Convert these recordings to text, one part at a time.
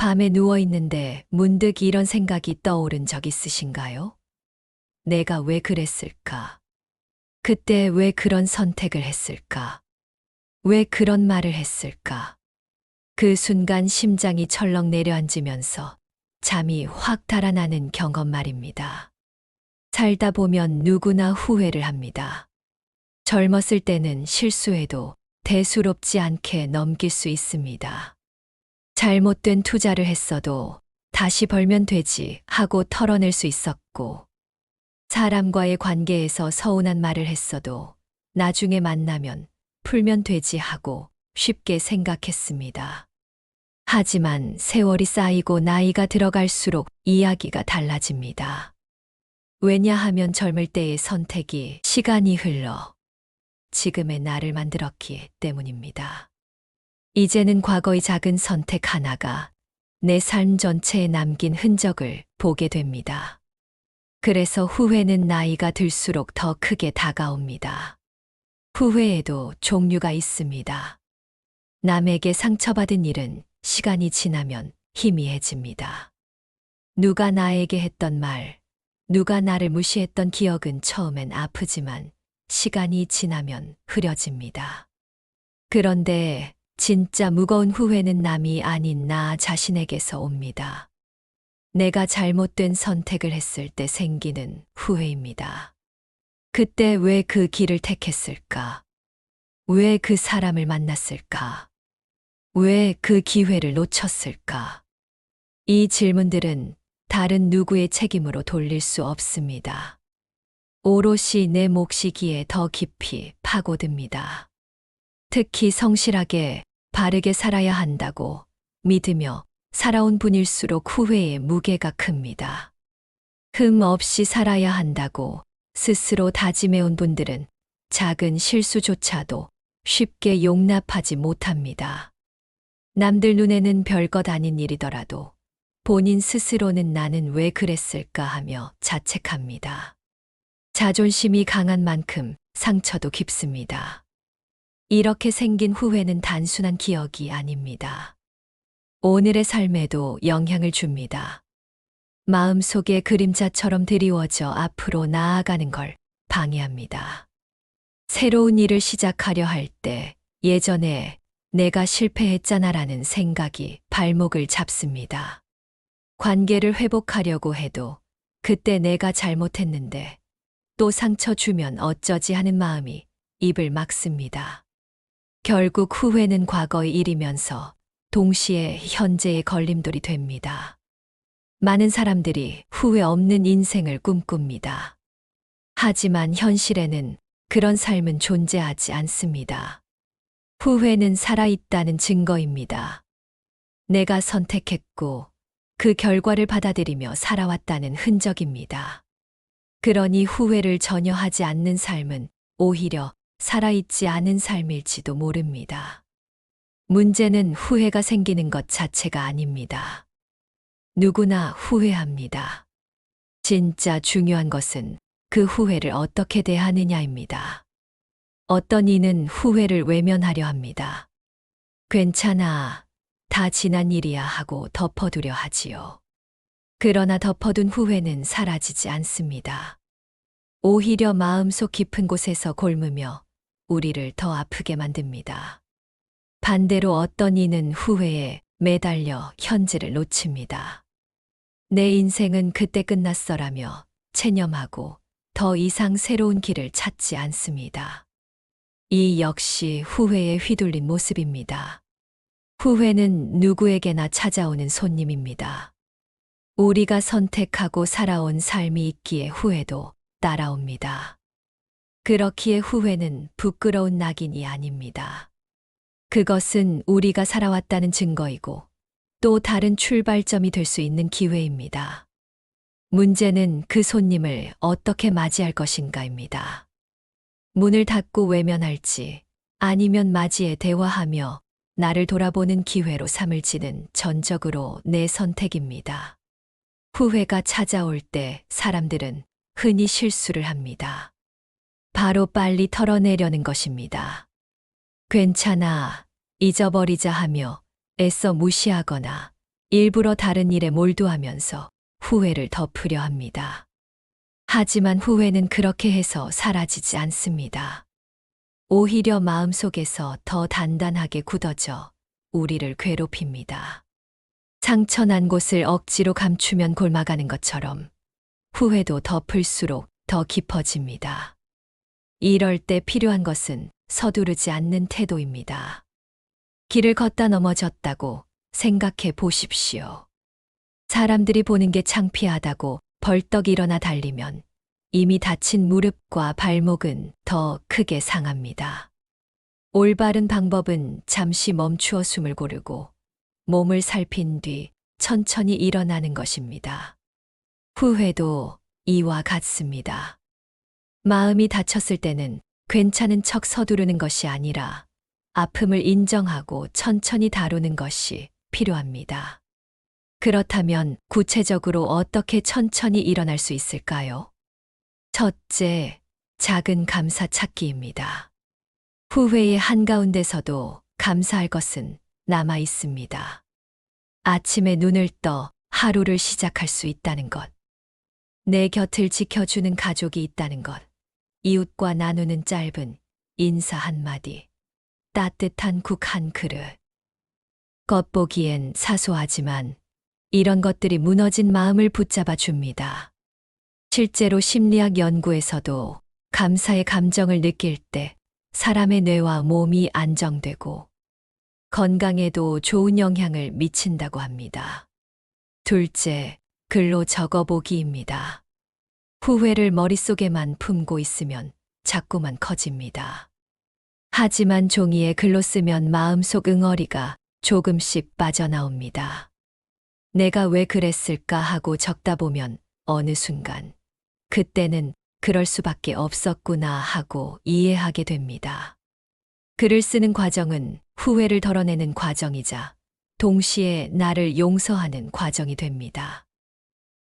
밤에 누워 있는데 문득 이런 생각이 떠오른 적 있으신가요? 내가 왜 그랬을까? 그때 왜 그런 선택을 했을까? 왜 그런 말을 했을까? 그 순간 심장이 철렁 내려앉으면서 잠이 확 달아나는 경험 말입니다. 살다 보면 누구나 후회를 합니다. 젊었을 때는 실수해도 대수롭지 않게 넘길 수 있습니다. 잘못된 투자를 했어도 다시 벌면 되지 하고 털어낼 수 있었고, 사람과의 관계에서 서운한 말을 했어도 나중에 만나면 풀면 되지 하고 쉽게 생각했습니다. 하지만 세월이 쌓이고 나이가 들어갈수록 이야기가 달라집니다. 왜냐하면 젊을 때의 선택이 시간이 흘러 지금의 나를 만들었기 때문입니다. 이제는 과거의 작은 선택 하나가 내 삶 전체에 남긴 흔적을 보게 됩니다. 그래서 후회는 나이가 들수록 더 크게 다가옵니다. 후회에도 종류가 있습니다. 남에게 상처받은 일은 시간이 지나면 희미해집니다. 누가 나에게 했던 말, 누가 나를 무시했던 기억은 처음엔 아프지만 시간이 지나면 흐려집니다. 그런데 진짜 무거운 후회는 남이 아닌 나 자신에게서 옵니다. 내가 잘못된 선택을 했을 때 생기는 후회입니다. 그때 왜 그 길을 택했을까? 왜 그 사람을 만났을까? 왜 그 기회를 놓쳤을까? 이 질문들은 다른 누구의 책임으로 돌릴 수 없습니다. 오롯이 내 몫이기에 더 깊이 파고듭니다. 특히 성실하게 바르게 살아야 한다고 믿으며 살아온 분일수록 후회의 무게가 큽니다. 흠 없이 살아야 한다고 스스로 다짐해온 분들은 작은 실수조차도 쉽게 용납하지 못합니다. 남들 눈에는 별것 아닌 일이더라도 본인 스스로는 나는 왜 그랬을까 하며 자책합니다. 자존심이 강한 만큼 상처도 깊습니다. 이렇게 생긴 후회는 단순한 기억이 아닙니다. 오늘의 삶에도 영향을 줍니다. 마음속에 그림자처럼 드리워져 앞으로 나아가는 걸 방해합니다. 새로운 일을 시작하려 할 때 예전에 내가 실패했잖아라는 생각이 발목을 잡습니다. 관계를 회복하려고 해도 그때 내가 잘못했는데 또 상처 주면 어쩌지 하는 마음이 입을 막습니다. 결국 후회는 과거의 일이면서 동시에 현재의 걸림돌이 됩니다. 많은 사람들이 후회 없는 인생을 꿈꿉니다. 하지만 현실에는 그런 삶은 존재하지 않습니다. 후회는 살아있다는 증거입니다. 내가 선택했고 그 결과를 받아들이며 살아왔다는 흔적입니다. 그러니 후회를 전혀 하지 않는 삶은 오히려 살아있지 않은 삶일지도 모릅니다. 문제는 후회가 생기는 것 자체가 아닙니다. 누구나 후회합니다. 진짜 중요한 것은 그 후회를 어떻게 대하느냐입니다. 어떤 이는 후회를 외면하려 합니다. 괜찮아, 다 지난 일이야 하고 덮어두려 하지요. 그러나 덮어둔 후회는 사라지지 않습니다. 오히려 마음속 깊은 곳에서 골무며 우리를 더 아프게 만듭니다. 반대로 어떤 이는 후회에 매달려 현재를 놓칩니다. 내 인생은 그때 끝났어라며 체념하고 더 이상 새로운 길을 찾지 않습니다. 이 역시 후회에 휘둘린 모습입니다. 후회는 누구에게나 찾아오는 손님입니다. 우리가 선택하고 살아온 삶이 있기에 후회도 따라옵니다. 그렇기에 후회는 부끄러운 낙인이 아닙니다. 그것은 우리가 살아왔다는 증거이고 또 다른 출발점이 될 수 있는 기회입니다. 문제는 그 손님을 어떻게 맞이할 것인가입니다. 문을 닫고 외면할지 아니면 맞이해 대화하며 나를 돌아보는 기회로 삼을지는 전적으로 내 선택입니다. 후회가 찾아올 때 사람들은 흔히 실수를 합니다. 바로 빨리 털어내려는 것입니다. 괜찮아, 잊어버리자 하며 애써 무시하거나 일부러 다른 일에 몰두하면서 후회를 덮으려 합니다. 하지만 후회는 그렇게 해서 사라지지 않습니다. 오히려 마음속에서 더 단단하게 굳어져 우리를 괴롭힙니다. 상처난 곳을 억지로 감추면 골마가는 것처럼 후회도 덮을수록 더 깊어집니다. 이럴 때 필요한 것은 서두르지 않는 태도입니다. 길을 걷다 넘어졌다고 생각해 보십시오. 사람들이 보는 게 창피하다고 벌떡 일어나 달리면 이미 다친 무릎과 발목은 더 크게 상합니다. 올바른 방법은 잠시 멈추어 숨을 고르고 몸을 살핀 뒤 천천히 일어나는 것입니다. 후회도 이와 같습니다. 마음이 다쳤을 때는 괜찮은 척 서두르는 것이 아니라 아픔을 인정하고 천천히 다루는 것이 필요합니다. 그렇다면 구체적으로 어떻게 천천히 일어날 수 있을까요? 첫째, 작은 감사 찾기입니다. 후회의 한가운데서도 감사할 것은 남아 있습니다. 아침에 눈을 떠 하루를 시작할 수 있다는 것, 내 곁을 지켜주는 가족이 있다는 것, 이웃과 나누는 짧은 인사 한마디, 따뜻한 국 한 그릇. 겉보기엔 사소하지만 이런 것들이 무너진 마음을 붙잡아 줍니다. 실제로 심리학 연구에서도 감사의 감정을 느낄 때 사람의 뇌와 몸이 안정되고 건강에도 좋은 영향을 미친다고 합니다. 둘째, 글로 적어보기입니다. 후회를 머릿속에만 품고 있으면 자꾸만 커집니다. 하지만 종이에 글로 쓰면 마음속 응어리가 조금씩 빠져나옵니다. 내가 왜 그랬을까 하고 적다 보면 어느 순간 그때는 그럴 수밖에 없었구나 하고 이해하게 됩니다. 글을 쓰는 과정은 후회를 덜어내는 과정이자 동시에 나를 용서하는 과정이 됩니다.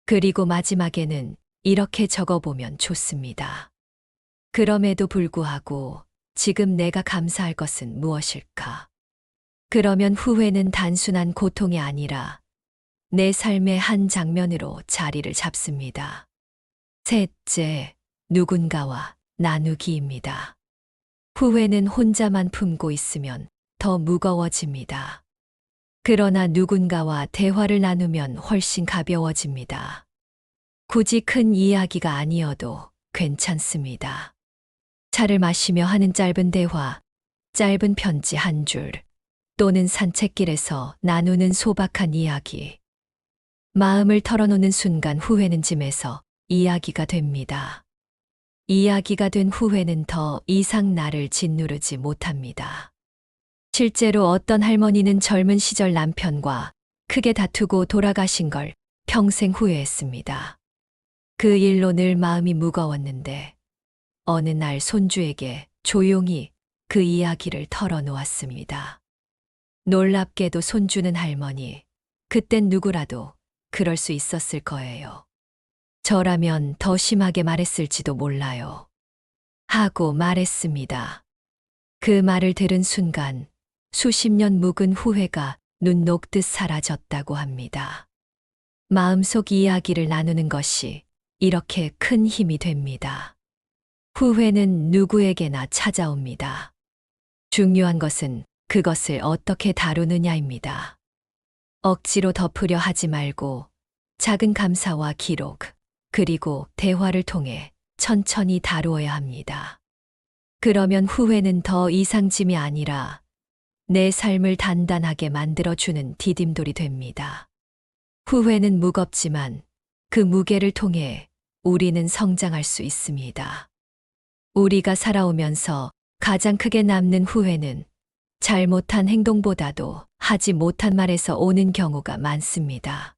그리고 마지막에는 이렇게 적어보면 좋습니다. 그럼에도 불구하고 지금 내가 감사할 것은 무엇일까? 그러면 후회는 단순한 고통이 아니라 내 삶의 한 장면으로 자리를 잡습니다. 셋째, 누군가와 나누기입니다. 후회는 혼자만 품고 있으면 더 무거워집니다. 그러나 누군가와 대화를 나누면 훨씬 가벼워집니다. 굳이 큰 이야기가 아니어도 괜찮습니다. 차를 마시며 하는 짧은 대화, 짧은 편지 한 줄, 또는 산책길에서 나누는 소박한 이야기. 마음을 털어놓는 순간 후회는 짐에서 이야기가 됩니다. 이야기가 된 후회는 더 이상 나를 짓누르지 못합니다. 실제로 어떤 할머니는 젊은 시절 남편과 크게 다투고 돌아가신 걸 평생 후회했습니다. 그 일로 늘 마음이 무거웠는데 어느 날 손주에게 조용히 그 이야기를 털어놓았습니다. 놀랍게도 손주는 할머니, 그땐 누구라도 그럴 수 있었을 거예요. 저라면 더 심하게 말했을지도 몰라요. 하고 말했습니다. 그 말을 들은 순간 수십 년 묵은 후회가 눈 녹듯 사라졌다고 합니다. 마음속 이야기를 나누는 것이 이렇게 큰 힘이 됩니다. 후회는 누구에게나 찾아옵니다. 중요한 것은 그것을 어떻게 다루느냐입니다. 억지로 덮으려 하지 말고 작은 감사와 기록, 그리고 대화를 통해 천천히 다루어야 합니다. 그러면 후회는 더 이상 짐이 아니라 내 삶을 단단하게 만들어주는 디딤돌이 됩니다. 후회는 무겁지만 그 무게를 통해 우리는 성장할 수 있습니다. 우리가 살아오면서 가장 크게 남는 후회는 잘못한 행동보다도 하지 못한 말에서 오는 경우가 많습니다.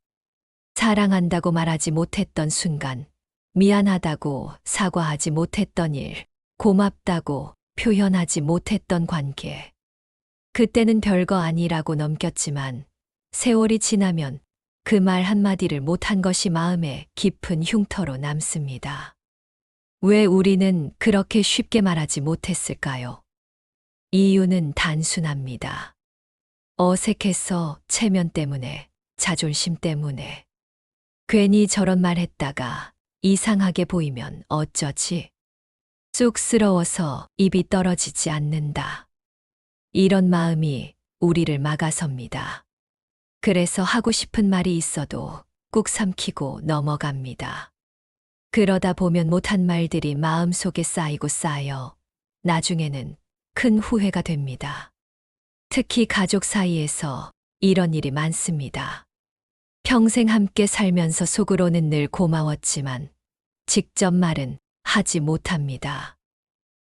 사랑한다고 말하지 못했던 순간, 미안하다고 사과하지 못했던 일, 고맙다고 표현하지 못했던 관계. 그때는 별거 아니라고 넘겼지만 세월이 지나면 그 말 한마디를 못한 것이 마음에 깊은 흉터로 남습니다. 왜 우리는 그렇게 쉽게 말하지 못했을까요? 이유는 단순합니다. 어색해서, 체면 때문에, 자존심 때문에. 괜히 저런 말 했다가 이상하게 보이면 어쩌지? 쑥스러워서 입이 떨어지지 않는다. 이런 마음이 우리를 막아섭니다. 그래서 하고 싶은 말이 있어도 꾹 삼키고 넘어갑니다. 그러다 보면 못한 말들이 마음속에 쌓이고 쌓여 나중에는 큰 후회가 됩니다. 특히 가족 사이에서 이런 일이 많습니다. 평생 함께 살면서 속으로는 늘 고마웠지만 직접 말은 하지 못합니다.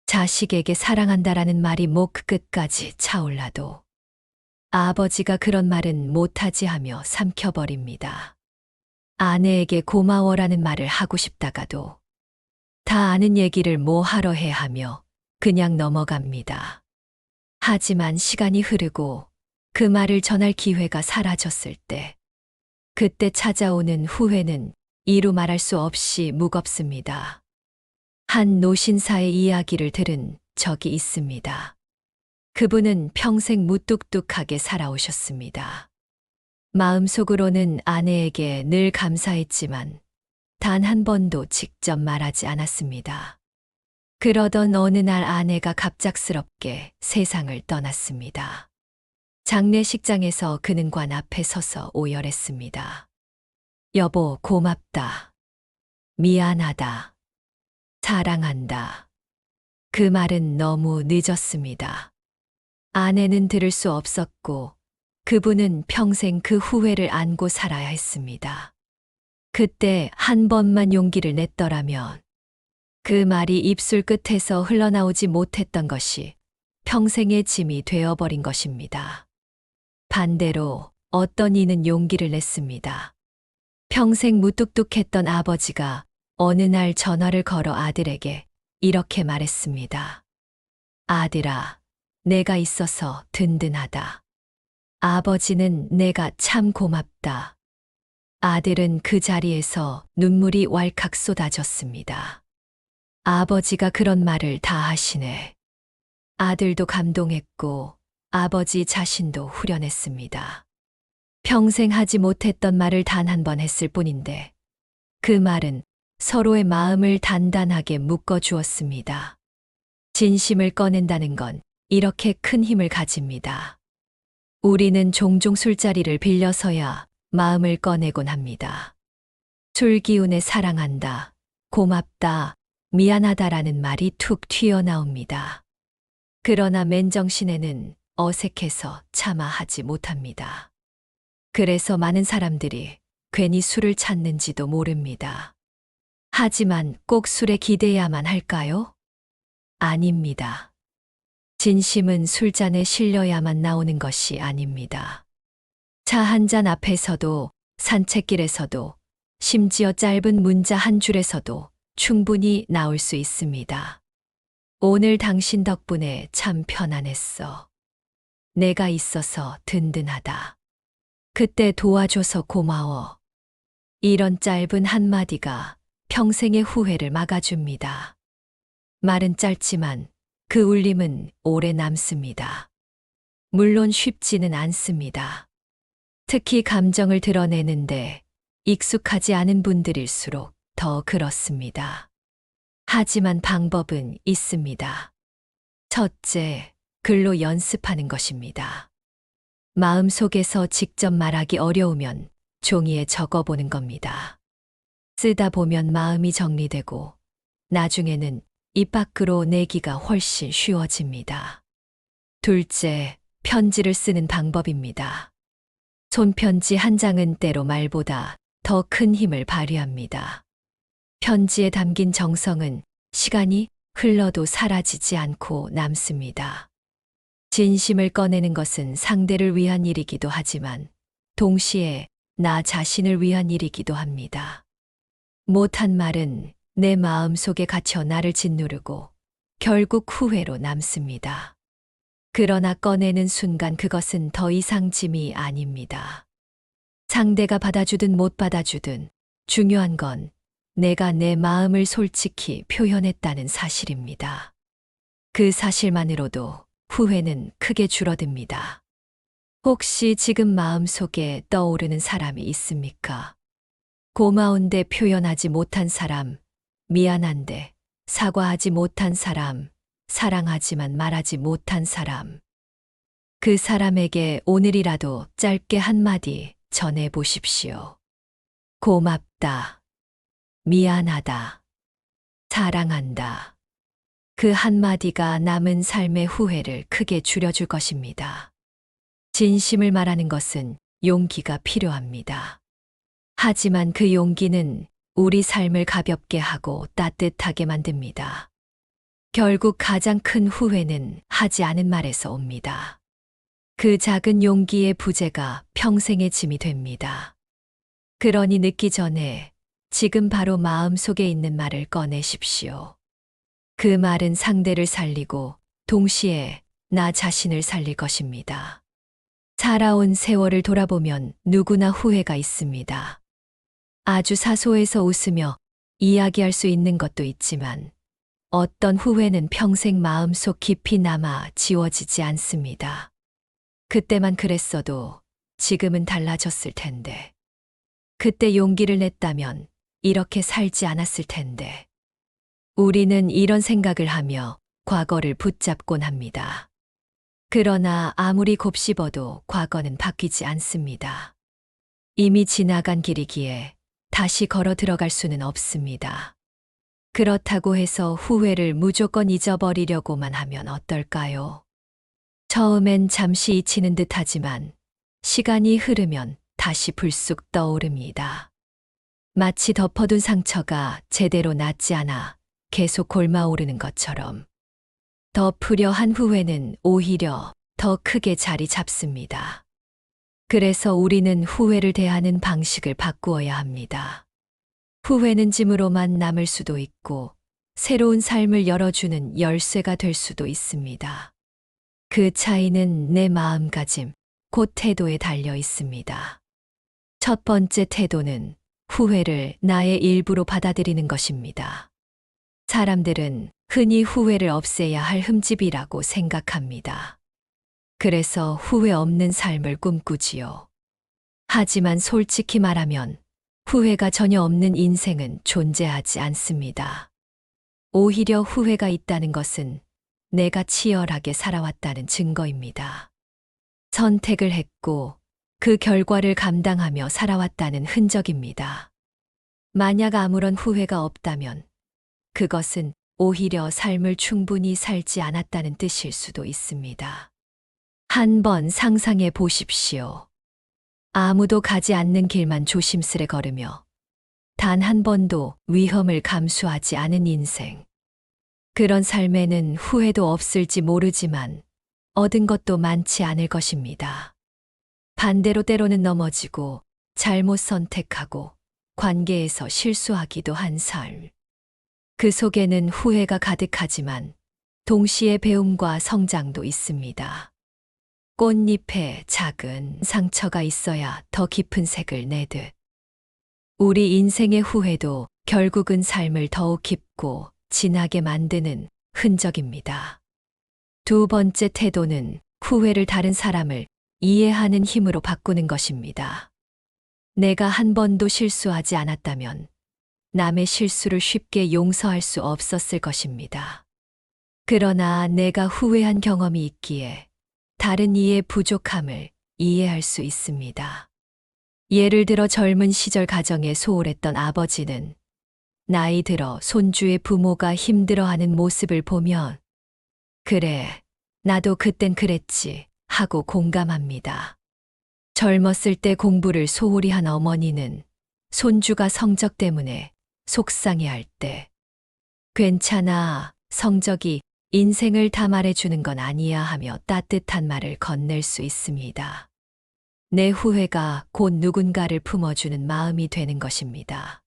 자식에게 사랑한다라는 말이 목 끝까지 차올라도 아버지가 그런 말은 못하지 하며 삼켜버립니다. 아내에게 고마워라는 말을 하고 싶다가도 다 아는 얘기를 뭐 하러 해 하며 그냥 넘어갑니다. 하지만 시간이 흐르고 그 말을 전할 기회가 사라졌을 때, 그때 찾아오는 후회는 이루 말할 수 없이 무겁습니다. 한 노신사의 이야기를 들은 적이 있습니다. 그분은 평생 무뚝뚝하게 살아오셨습니다. 마음속으로는 아내에게 늘 감사했지만 단 한 번도 직접 말하지 않았습니다. 그러던 어느 날 아내가 갑작스럽게 세상을 떠났습니다. 장례식장에서 그는 관 앞에 서서 오열했습니다. 여보, 고맙다. 미안하다. 사랑한다. 그 말은 너무 늦었습니다. 아내는 들을 수 없었고 그분은 평생 그 후회를 안고 살아야 했습니다. 그때 한 번만 용기를 냈더라면 그 말이 입술 끝에서 흘러나오지 못했던 것이 평생의 짐이 되어버린 것입니다. 반대로 어떤 이는 용기를 냈습니다. 평생 무뚝뚝했던 아버지가 어느 날 전화를 걸어 아들에게 이렇게 말했습니다. 아들아, 내가 있어서 든든하다. 아버지는 내가 참 고맙다. 아들은 그 자리에서 눈물이 왈칵 쏟아졌습니다. 아버지가 그런 말을 다 하시네. 아들도 감동했고 아버지 자신도 후련했습니다. 평생 하지 못했던 말을 단 한 번 했을 뿐인데 그 말은 서로의 마음을 단단하게 묶어주었습니다. 진심을 꺼낸다는 건 이렇게 큰 힘을 가집니다. 우리는 종종 술자리를 빌려서야 마음을 꺼내곤 합니다. 술 기운에 사랑한다, 고맙다, 미안하다라는 말이 툭 튀어나옵니다. 그러나 맨정신에는 어색해서 차마 하지 못합니다. 그래서 많은 사람들이 괜히 술을 찾는지도 모릅니다. 하지만 꼭 술에 기대야만 할까요? 아닙니다. 진심은 술잔에 실려야만 나오는 것이 아닙니다. 차 한 잔 앞에서도, 산책길에서도, 심지어 짧은 문자 한 줄에서도 충분히 나올 수 있습니다. 오늘 당신 덕분에 참 편안했어. 내가 있어서 든든하다. 그때 도와줘서 고마워. 이런 짧은 한마디가 평생의 후회를 막아줍니다. 말은 짧지만 그 울림은 오래 남습니다. 물론 쉽지는 않습니다. 특히 감정을 드러내는데 익숙하지 않은 분들일수록 더 그렇습니다. 하지만 방법은 있습니다. 첫째, 글로 연습하는 것입니다. 마음속에서 직접 말하기 어려우면 종이에 적어보는 겁니다. 쓰다 보면 마음이 정리되고 나중에는 입 밖으로 내기가 훨씬 쉬워집니다. 둘째, 편지를 쓰는 방법입니다. 손편지 한 장은 때로 말보다 더 큰 힘을 발휘합니다. 편지에 담긴 정성은 시간이 흘러도 사라지지 않고 남습니다. 진심을 꺼내는 것은 상대를 위한 일이기도 하지만 동시에 나 자신을 위한 일이기도 합니다. 못한 말은 내 마음 속에 갇혀 나를 짓누르고 결국 후회로 남습니다. 그러나 꺼내는 순간 그것은 더 이상 짐이 아닙니다. 상대가 받아주든 못 받아주든 중요한 건 내가 내 마음을 솔직히 표현했다는 사실입니다. 그 사실만으로도 후회는 크게 줄어듭니다. 혹시 지금 마음속에 떠오르는 사람이 있습니까? 고마운데 표현하지 못한 사람, 미안한데 사과하지 못한 사람, 사랑하지만 말하지 못한 사람. 그 사람에게 오늘이라도 짧게 한마디 전해 보십시오. 고맙다. 미안하다. 사랑한다. 그 한마디가 남은 삶의 후회를 크게 줄여줄 것입니다. 진심을 말하는 것은 용기가 필요합니다. 하지만 그 용기는 우리 삶을 가볍게 하고 따뜻하게 만듭니다. 결국 가장 큰 후회는 하지 않은 말에서 옵니다. 그 작은 용기의 부재가 평생의 짐이 됩니다. 그러니 늦기 전에 지금 바로 마음속에 있는 말을 꺼내십시오. 그 말은 상대를 살리고 동시에 나 자신을 살릴 것입니다. 살아온 세월을 돌아보면 누구나 후회가 있습니다. 아주 사소해서 웃으며 이야기할 수 있는 것도 있지만 어떤 후회는 평생 마음속 깊이 남아 지워지지 않습니다. 그때만 그랬어도 지금은 달라졌을 텐데. 그때 용기를 냈다면 이렇게 살지 않았을 텐데. 우리는 이런 생각을 하며 과거를 붙잡곤 합니다. 그러나 아무리 곱씹어도 과거는 바뀌지 않습니다. 이미 지나간 길이기에 다시 걸어 들어갈 수는 없습니다. 그렇다고 해서 후회를 무조건 잊어버리려고만 하면 어떨까요? 처음엔 잠시 잊히는 듯 하지만 시간이 흐르면 다시 불쑥 떠오릅니다. 마치 덮어둔 상처가 제대로 낫지 않아 계속 곪아오르는 것처럼 덮으려 한 후회는 오히려 더 크게 자리 잡습니다. 그래서 우리는 후회를 대하는 방식을 바꾸어야 합니다. 후회는 짐으로만 남을 수도 있고 새로운 삶을 열어주는 열쇠가 될 수도 있습니다. 그 차이는 내 마음가짐, 곧 태도에 달려 있습니다. 첫 번째 태도는 후회를 나의 일부로 받아들이는 것입니다. 사람들은 흔히 후회를 없애야 할 흠집이라고 생각합니다. 그래서 후회 없는 삶을 꿈꾸지요. 하지만 솔직히 말하면 후회가 전혀 없는 인생은 존재하지 않습니다. 오히려 후회가 있다는 것은 내가 치열하게 살아왔다는 증거입니다. 선택을 했고 그 결과를 감당하며 살아왔다는 흔적입니다. 만약 아무런 후회가 없다면 그것은 오히려 삶을 충분히 살지 않았다는 뜻일 수도 있습니다. 한번 상상해 보십시오. 아무도 가지 않는 길만 조심스레 걸으며 단 한 번도 위험을 감수하지 않은 인생. 그런 삶에는 후회도 없을지 모르지만 얻은 것도 많지 않을 것입니다. 반대로 때로는 넘어지고 잘못 선택하고 관계에서 실수하기도 한 삶. 그 속에는 후회가 가득하지만 동시에 배움과 성장도 있습니다. 꽃잎에 작은 상처가 있어야 더 깊은 색을 내듯. 우리 인생의 후회도 결국은 삶을 더욱 깊고 진하게 만드는 흔적입니다. 두 번째 태도는 후회를 다른 사람을 이해하는 힘으로 바꾸는 것입니다. 내가 한 번도 실수하지 않았다면 남의 실수를 쉽게 용서할 수 없었을 것입니다. 그러나 내가 후회한 경험이 있기에 다른 이의 부족함을 이해할 수 있습니다. 예를 들어 젊은 시절 가정에 소홀했던 아버지는 나이 들어 손주의 부모가 힘들어하는 모습을 보면 그래, 나도 그땐 그랬지 하고 공감합니다. 젊었을 때 공부를 소홀히 한 어머니는 손주가 성적 때문에 속상해할 때 괜찮아, 성적이 인생을 다 말해주는 건 아니야 하며 따뜻한 말을 건넬 수 있습니다. 내 후회가 곧 누군가를 품어주는 마음이 되는 것입니다.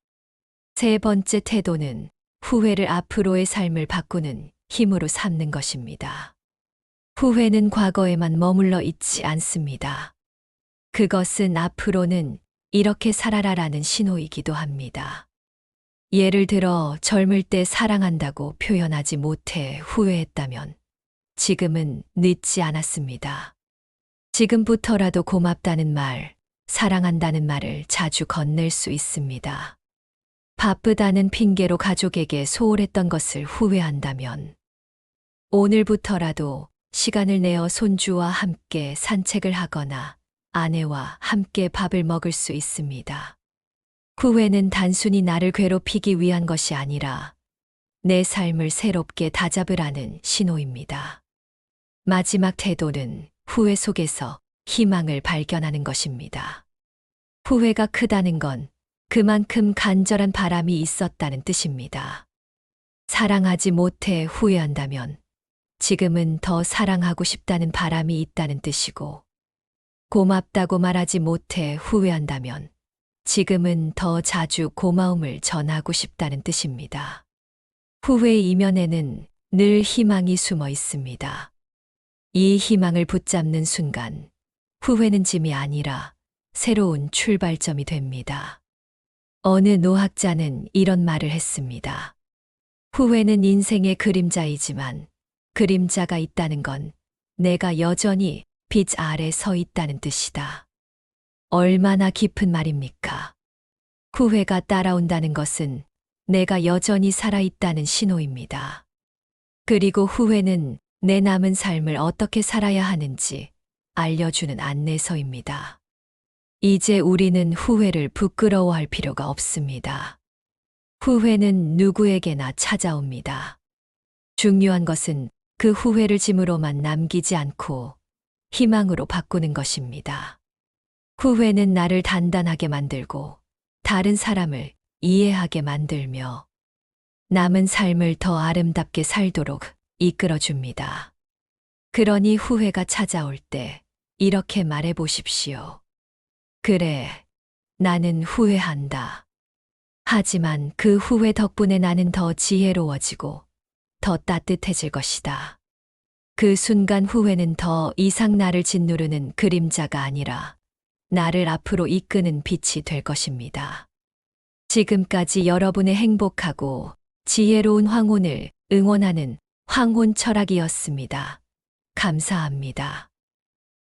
세 번째 태도는 후회를 앞으로의 삶을 바꾸는 힘으로 삼는 것입니다. 후회는 과거에만 머물러 있지 않습니다. 그것은 앞으로는 이렇게 살아라라는 신호이기도 합니다. 예를 들어 젊을 때 사랑한다고 표현하지 못해 후회했다면 지금은 늦지 않았습니다. 지금부터라도 고맙다는 말, 사랑한다는 말을 자주 건넬 수 있습니다. 바쁘다는 핑계로 가족에게 소홀했던 것을 후회한다면 오늘부터라도 시간을 내어 손주와 함께 산책을 하거나 아내와 함께 밥을 먹을 수 있습니다. 후회는 단순히 나를 괴롭히기 위한 것이 아니라 내 삶을 새롭게 다잡으라는 신호입니다. 마지막 태도는 후회 속에서 희망을 발견하는 것입니다. 후회가 크다는 건 그만큼 간절한 바람이 있었다는 뜻입니다. 사랑하지 못해 후회한다면 지금은 더 사랑하고 싶다는 바람이 있다는 뜻이고, 고맙다고 말하지 못해 후회한다면 지금은 더 자주 고마움을 전하고 싶다는 뜻입니다. 후회의 이면에는 늘 희망이 숨어 있습니다. 이 희망을 붙잡는 순간 후회는 짐이 아니라 새로운 출발점이 됩니다. 어느 노학자는 이런 말을 했습니다. 후회는 인생의 그림자이지만 그림자가 있다는 건 내가 여전히 빛 아래 서 있다는 뜻이다. 얼마나 깊은 말입니까? 후회가 따라온다는 것은 내가 여전히 살아있다는 신호입니다. 그리고 후회는 내 남은 삶을 어떻게 살아야 하는지 알려주는 안내서입니다. 이제 우리는 후회를 부끄러워할 필요가 없습니다. 후회는 누구에게나 찾아옵니다. 중요한 것은 그 후회를 짐으로만 남기지 않고 희망으로 바꾸는 것입니다. 후회는 나를 단단하게 만들고 다른 사람을 이해하게 만들며 남은 삶을 더 아름답게 살도록 이끌어줍니다. 그러니 후회가 찾아올 때 이렇게 말해 보십시오. 그래, 나는 후회한다. 하지만 그 후회 덕분에 나는 더 지혜로워지고 더 따뜻해질 것이다. 그 순간 후회는 더 이상 나를 짓누르는 그림자가 아니라 나를 앞으로 이끄는 빛이 될 것입니다. 지금까지 여러분의 행복하고 지혜로운 황혼을 응원하는 황혼 철학이었습니다. 감사합니다.